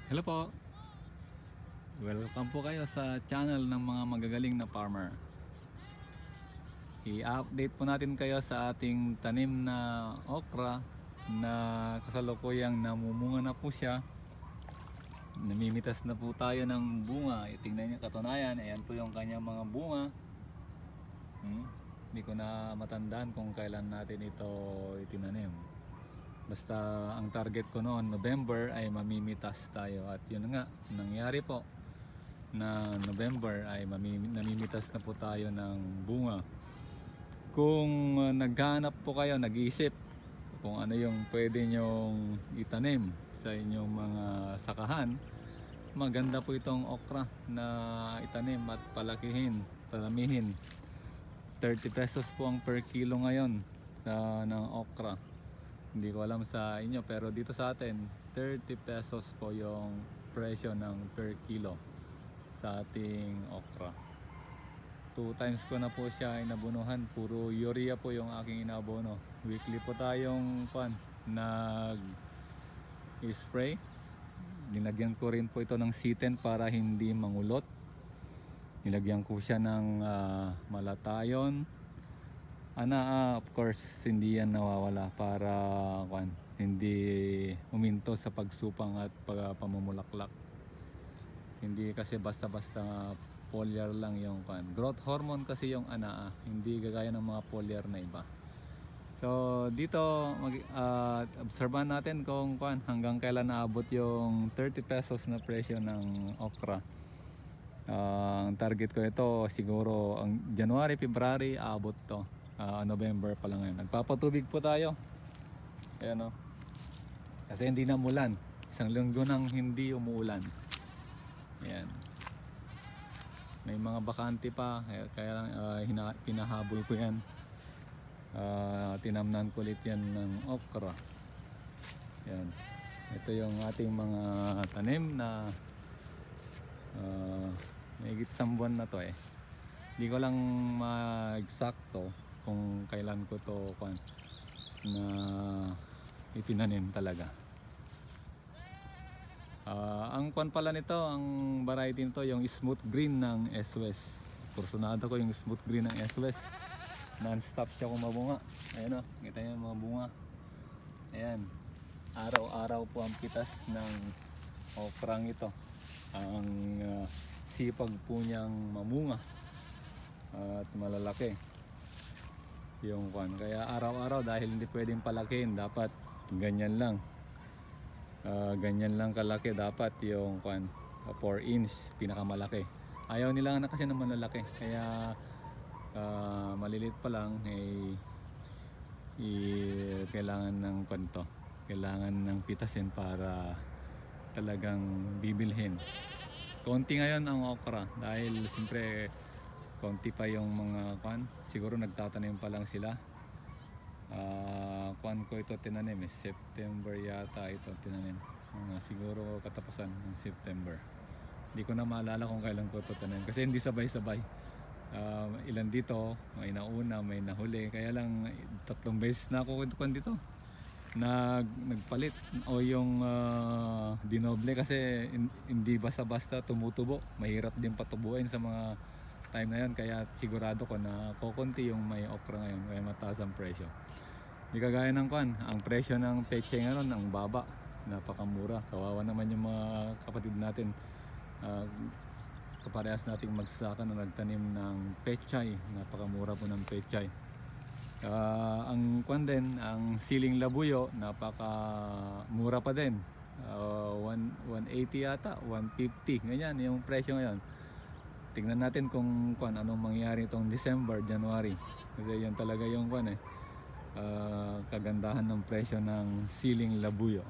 Hello po. Welcome po kayo sa channel ng mga magagaling na farmer. I-update po natin kayo sa ating tanim na okra na kasalukuyang namumunga na po siya. Namimitas na po tayo ng bunga. Tingnan niyo katunayan, ayan po yung kanyang mga bunga. Hindi ko na matandaan kung kailan natin ito itinanim. Basta ang target ko noon November ay mamimitas tayo, at yun nga nangyari po na November ay namimitas na po tayo ng bunga. Kung naghahanap po kayo, nag-iisip kung ano yung pwede nyong itanim sa inyong mga sakahan, maganda po itong okra na itanim at palakihin, palamihin. 30 pesos po ang per kilo ngayon ng okra. Hindi ko alam sa inyo, pero dito sa atin 30 pesos po yung presyo ng per kilo sa ating okra. 2 times ko na po siya inabunuhan. Puro urea po yung aking inabono. Weekly po tayong nag-spray. Nilagyan ko rin po ito ng C10 para hindi mangulot. Nilagyan ko siya ng malatayon. Of course hindi yan nawawala para hindi uminto sa pagsupang at pamumulaklak. Hindi kasi basta-basta foliar lang yung growth hormone kasi yung hindi gagaya ng mga foliar na iba. So dito obserbahan natin kung hanggang kailan naabot yung 30 pesos na presyo ng okra. Ang target ko ito siguro ang January, February aabot to. November pa lang ngayon. Nagpapatubig po tayo. Ayan o. Kasi hindi na umulan. Isang linggo nang hindi umuulan. Ayan. May mga bakante pa. Kaya lang pinahabol ko yan. Tinamnan ko ulit yan ng okra. Ayan. Ito yung ating mga tanim na mahigit 1 buwan na to eh. Hindi ko lang ma-eksakto kung kailan ko to na itinanim talaga. Ang pala nito, ang variety nito yung smooth green ng S-West. Kursunado ko yung smooth green ng S-West. Non-stop siya kumabunga. Ayan o, kita nyo yung mga bunga. Ayan, araw-araw po ang pitas ng okrang ito. Ang sipag po niyang mamunga at malalaki yung kaya araw-araw, dahil hindi pwedeng palakihin, dapat ganyan lang. Ganyan lang kalaki dapat yung 4 inch pinakamalaki. Ayaw nila na kasi naman lalaki, kaya malilit pa lang kailangan ng kailangan ng pitasin para talagang bibilhin. Konti ngayon ang okra dahil siyempre konti pa yung mga siguro nagtatanim pa lang sila. Ko ito tinanim September yata ito tinanim, siguro katapusan ng September. Hindi ko na maalala kung kailan ko ito tinanim kasi hindi sabay-sabay. Ilan dito, may nauna, may nahuli, kaya lang 3 beses na ako dito nagpalit o yung dinoble kasi hindi basta-basta tumutubo. Mahirap din patubuin sa mga time na yun, kaya sigurado ko na kukunti yung may okra ngayon, kaya mataas ang presyo. Hindi kagaya ng ang presyo ng pechay ngayon ang baba, napakamura. Kawawa naman yung mga kapatid natin, kaparehas nating magsasaka na nagtanim ng pechay. Napakamura po ng pechay. Ang ang siling labuyo napakamura pa din, 180 yata, 150, ganyan yung presyo ngayon. Tingnan natin kung anong mangyayari itong December, January, kasi yan talaga yung kagandahan ng presyo ng siling labuyo.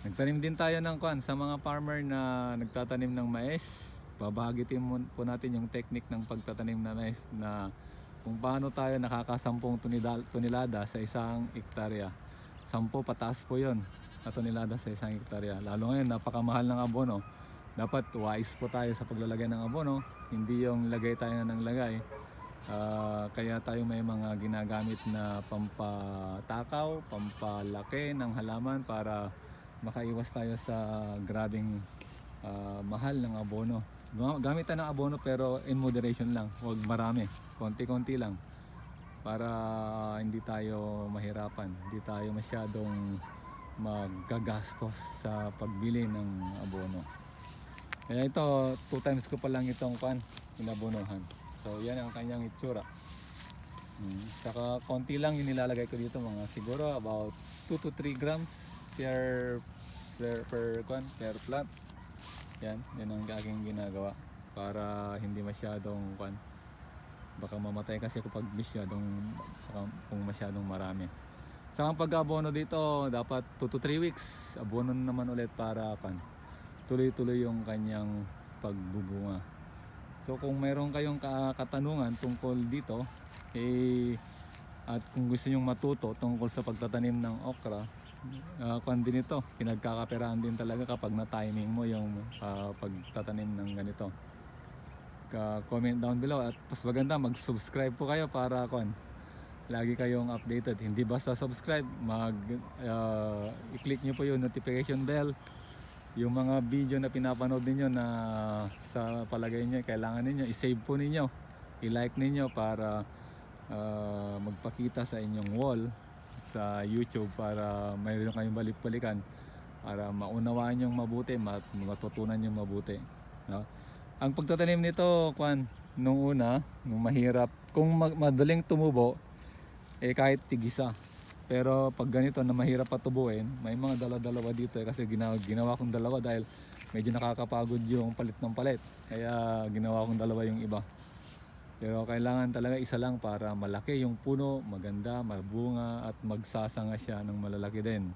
Nagtanim din tayo ng sa mga farmer na nagtatanim ng mais. Babagitin po natin yung technique ng pagtatanim ng mais, na kung paano tayo nakakasampung tonelada sa isang hektarya. 10 pataas po yun na tonelada sa isang hektarya. Lalo ngayon napakamahal ng abono. Dapat wise po tayo sa paglalagay ng abono, hindi yung lagay tayo ng lagay. Kaya tayo may mga ginagamit na pampatakaw, pampalaki ng halaman para makaiwas tayo sa grabing mahal ng abono. Gamit tayo ng abono pero in moderation lang, huwag marami, konti-konti lang para hindi tayo mahirapan, hindi tayo masyadong maggagastos sa pagbili ng abono. Kaya ito, 2 times ko pa lang itong inabonohan. So yan ang kanyang itsura. Saka konti lang yung nilalagay ko dito, mga siguro about 2 to 3 grams per plant. Yan ang aking ginagawa para hindi masyadong baka mamatay kasi kung kung masyadong marami. Sa pag-abono dito, dapat 2 to 3 weeks abono naman ulit para tuloy-tuloy yung kanyang pagbubunga. So kung mayroon kayong katanungan tungkol dito at kung gusto nyong matuto tungkol sa pagtatanim ng okra, din ito, pinagkakaperaan din talaga kapag na-timing mo yung pagtatanim ng ganito. Comment down below at mas maganda mag-subscribe po kayo para lagi kayong updated. Hindi basta subscribe, i-click nyo po yung notification bell. Yung mga video na pinapanood ninyo na sa palagay nyo kailangan ninyo, i-save po ninyo, i-like ninyo para magpakita sa inyong wall sa YouTube para mayroon kayong balik-balikan para maunawaan yung mabuti, matutunan yung mabuti, no? Ang pagtatanim nito nung una, nung mahirap, kung madaling tumubo kahit tigisa. Pero pag ganito na mahirap patubuin, may mga dala-dalawa dito kasi ginawa kong dalawa dahil medyo nakakapagod yung palit ng palit. Kaya ginawa kong dalawa yung iba. Pero kailangan talaga isa lang para malaki yung puno, maganda, mabunga at magsasanga siya ng malalaki din.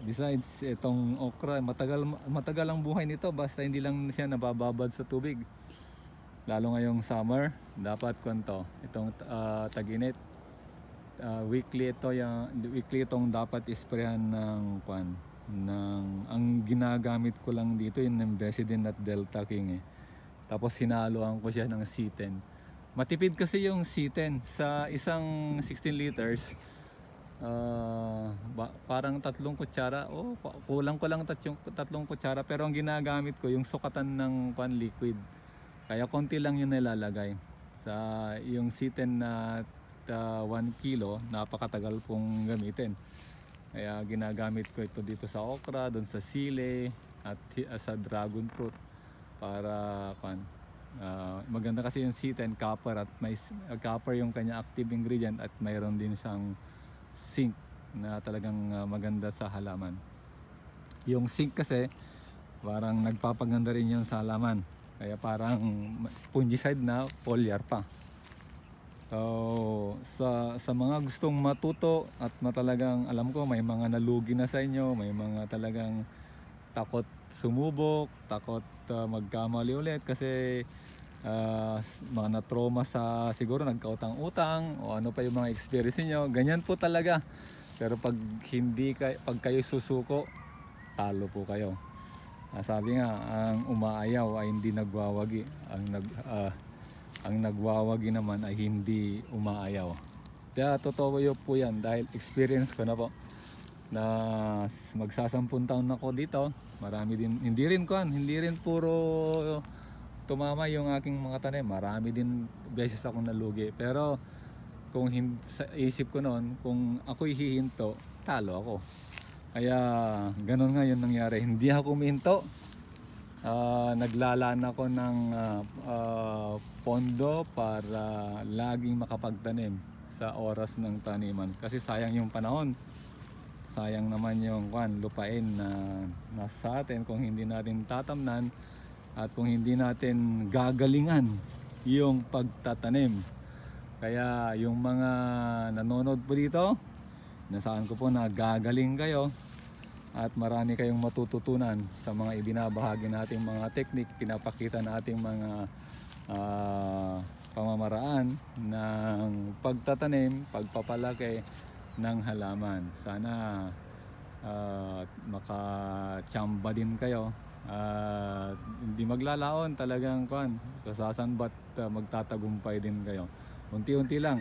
Besides, itong okra, matagal ang buhay nito basta hindi lang siya nabababad sa tubig. Lalo ngayong summer, dapat itong tag-init. Weekly itong dapat isprayan ng ang ginagamit ko lang dito yung Embesidin at Delta King Tapos hinaluan ko siya ng C10. Matipid kasi yung C10 sa isang 16 liters. Parang 3 kutsara kulang ko lang 3 kutsara, pero ang ginagamit ko yung sukatan ng liquid, kaya konti lang yung nilalagay sa yung C10 na 1 kilo. Napakatagal kong gamitin, kaya ginagamit ko ito dito sa okra, doon sa sili at sa dragon fruit para maganda kasi yung C10 copper at may copper yung kanya active ingredient at mayroon din siyang zinc na talagang maganda sa halaman. Yung zinc kasi parang nagpapaganda rin yun sa halaman, kaya parang fungicide na foliar pa. So sa mga gustong matuto at talagang alam ko may mga nalugi na sa inyo, may mga talagang takot sumubok, takot magkamali ulit kasi mga na-trauma sa siguro nagkautang-utang o ano pa yung mga experience niyo. Ganyan po talaga. Pero pag kayo susuko, talo po kayo. Sabi nga, ang umaayaw ay hindi nagwawagi. Ang nagwawagi naman ay hindi umaayaw. Kaya totoo po yan dahil experience ko na po na magsasampung taon na ako dito. Marami din, hindi rin puro tumama yung aking mga tanim. Marami din beses akong nalugi. Pero kung sa isip ko noon, kung ako'y hihinto, talo ako. Kaya ganun nga yun nangyari. Hindi ako huminto. Naglalaan ako ng pondo para laging makapagtanim sa oras ng taniman. Kasi sayang yung panahon. Sayang naman yung lupain na nasa atin kung hindi natin tatamnan at kung hindi natin gagalingan yung pagtatanim. Kaya yung mga nanonood po dito, nasaan ko po na gagaling kayo at marami kayong matututunan sa mga ibinabahagi nating mga teknik, pinapakita nating mga pamamaraan ng pagtatanim, pagpapalaki ng halaman. Sana makachamba din kayo at hindi maglalaon, talagang kasasanbat, magtatagumpay din kayo. Unti-unti lang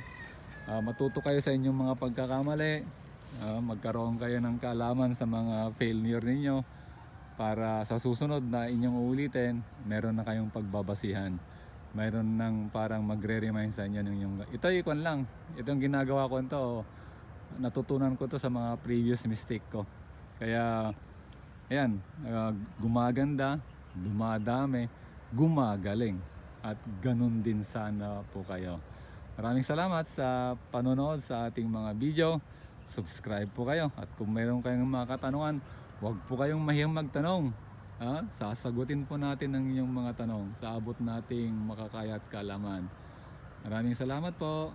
matuto kayo sa inyong mga pagkakamali magkaroon kayo ng kaalaman sa mga failure ninyo para sa susunod na inyong uulitin, meron na kayong pagbabasihan. Mayroon nang parang magre-remind sa inyo ng inyong... Ito ikon lang. Itong ginagawa ko ito, natutunan ko to sa mga previous mistake ko. Kaya, ayan, gumaganda, dumadami, gumagaling. At ganun din sana po kayo. Maraming salamat sa panonood sa ating mga video. Subscribe po kayo. At kung mayroon kayong mga katanungan, huwag po kayong mahiyang magtanong. Sasagutin po natin ang inyong mga tanong sa abot nating makakaya at kaalaman. Maraming salamat po.